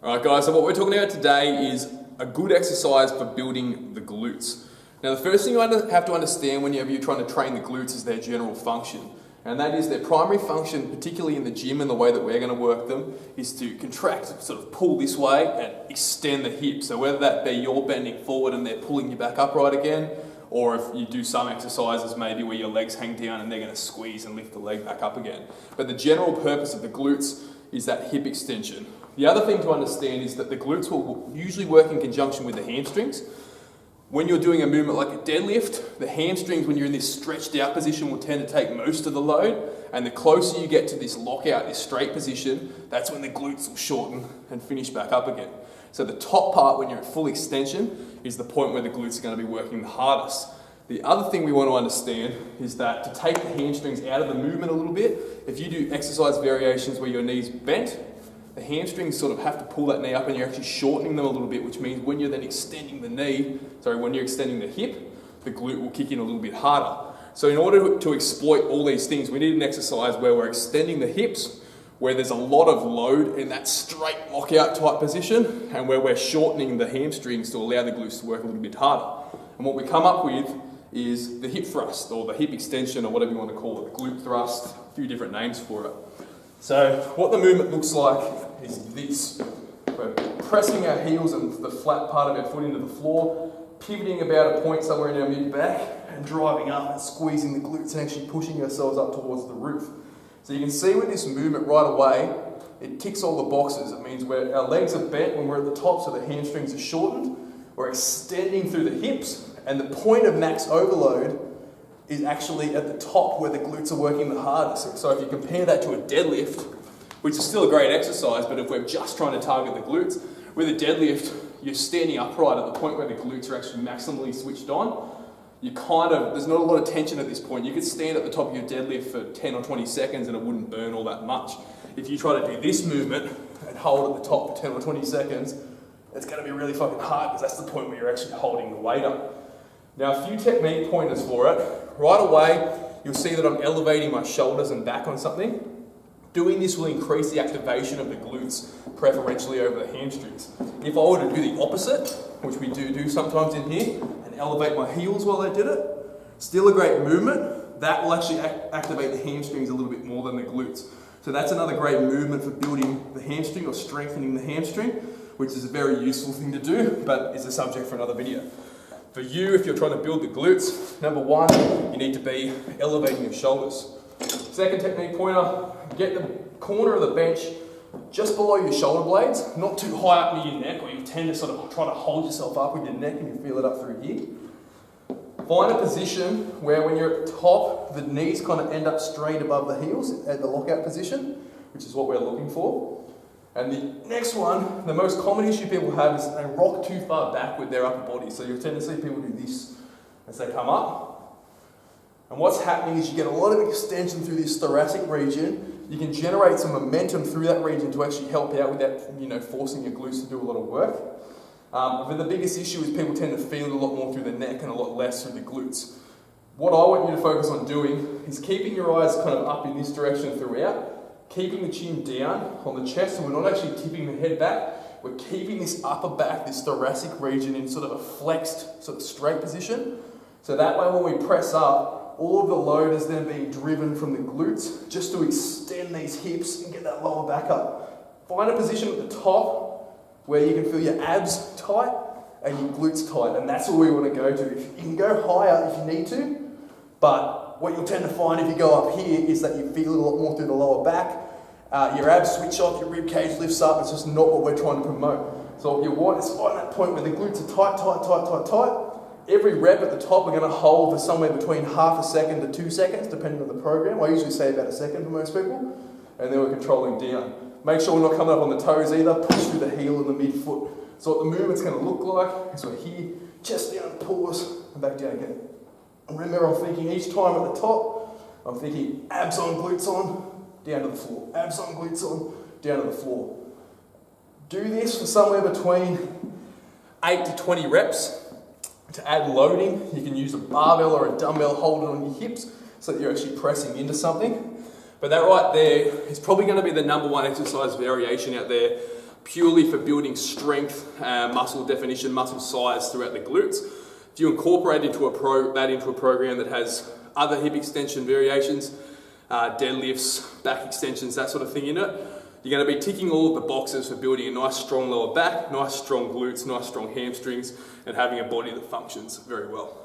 Alright guys, so what we're talking about today is a good exercise for building the glutes. Now the first thing you have to understand whenever you're trying to train the glutes is their general function. And that is their primary function, particularly in the gym and the way that we're going to work them, is to contract, sort of pull this way and extend the hips. So whether that be you're bending forward and they're pulling you back upright again, or if you do some exercises maybe where your legs hang down and they're going to squeeze and lift the leg back up again. But the general purpose of the glutes is that hip extension. The other thing to understand is that the glutes will usually work in conjunction with the hamstrings. When you're doing a movement like a deadlift, the hamstrings, when you're in this stretched out position, will tend to take most of the load. And the closer you get to this lockout, this straight position, that's when the glutes will shorten and finish back up again. So the top part, when you're at full extension, is the point where the glutes are going to be working the hardest. The other thing we want to understand is that to take the hamstrings out of the movement a little bit, if you do exercise variations where your knee's bent, the hamstrings sort of have to pull that knee up and you're actually shortening them a little bit, which means when you're then extending the when you're extending the hip, the glute will kick in a little bit harder. So in order to exploit all these things, we need an exercise where we're extending the hips, where there's a lot of load in that straight lockout type position, and where we're shortening the hamstrings to allow the glutes to work a little bit harder. And what we come up with is the hip thrust, or the hip extension, or whatever you want to call it, the glute thrust, a few different names for it. So what the movement looks like is this. We're pressing our heels and the flat part of our foot into the floor, pivoting about a point somewhere in our mid-back, and driving up and squeezing the glutes and actually pushing ourselves up towards the roof. So you can see with this movement right away, it ticks all the boxes. It means our legs are bent when we're at the top, so the hamstrings are shortened. We're extending through the hips, and the point of max overload is actually at the top where the glutes are working the hardest. So if you compare that to a deadlift, which is still a great exercise, but if we're just trying to target the glutes, with a deadlift, you're standing upright at the point where the glutes are actually maximally switched on. There's not a lot of tension at this point. You could stand at the top of your deadlift for 10 or 20 seconds and it wouldn't burn all that much. If you try to do this movement and hold at the top for 10 or 20 seconds, it's going to be really fucking hard because that's the point where you're actually holding the weight up. Now, a few technique pointers for it. Right away, you'll see that I'm elevating my shoulders and back on something. Doing this will increase the activation of the glutes, preferentially over the hamstrings. If I were to do the opposite, which we do sometimes in here, and elevate my heels while I did it, still a great movement, that will actually activate the hamstrings a little bit more than the glutes. So that's another great movement for building the hamstring or strengthening the hamstring, which is a very useful thing to do, but is a subject for another video. For you, if you're trying to build the glutes, number one, you need to be elevating your shoulders. Second technique pointer, get the corner of the bench just below your shoulder blades, not too high up near your neck, or you tend to sort of try to hold yourself up with your neck and you feel it up through here. Find a position where when you're at the top, the knees kind of end up straight above the heels at the lockout position, which is what we're looking for. And the next one, the most common issue people have is they rock too far back with their upper body. So you tend to see people do this as they come up. And what's happening is you get a lot of extension through this thoracic region. You can generate some momentum through that region to actually help out with that, forcing your glutes to do a lot of work. But the biggest issue is people tend to feel it a lot more through the neck and a lot less through the glutes. What I want you to focus on doing is keeping your eyes kind of up in this direction throughout, keeping the chin down on the chest, so we're not actually tipping the head back. We're keeping this upper back, this thoracic region in sort of a flexed, sort of straight position. So that way when we press up, all of the load is then being driven from the glutes just to extend these hips and get that lower back up. Find a position at the top where you can feel your abs tight and your glutes tight, and that's all we want to go to. You can go higher if you need to, but what you'll tend to find if you go up here is that you feel it a lot more through the lower back. Your abs switch off, your rib cage lifts up. It's just not what we're trying to promote. So what you want is find that point where the glutes are tight. Every rep at the top we're going to hold for somewhere between half a second to 2 seconds, depending on the program. I usually say about a second for most people. And then we're controlling down. Make sure we're not coming up on the toes either. Push through the heel and the mid-foot. So what the movement's going to look like is we're here, chest down, pause, and back down again. And remember, I'm thinking each time at the top, I'm thinking abs on, glutes on, down to the floor. Abs on, glutes on, down to the floor. Do this for somewhere between 8 to 20 reps. To add loading, you can use a barbell or a dumbbell, hold it on your hips so that you're actually pressing into something. But that right there is probably going to be the number one exercise variation out there purely for building strength, muscle definition, muscle size throughout the glutes. If you incorporate that into a program that has other hip extension variations, deadlifts, back extensions, that sort of thing in it, you're going to be ticking all of the boxes for building a nice strong lower back, nice strong glutes, nice strong hamstrings, and having a body that functions very well.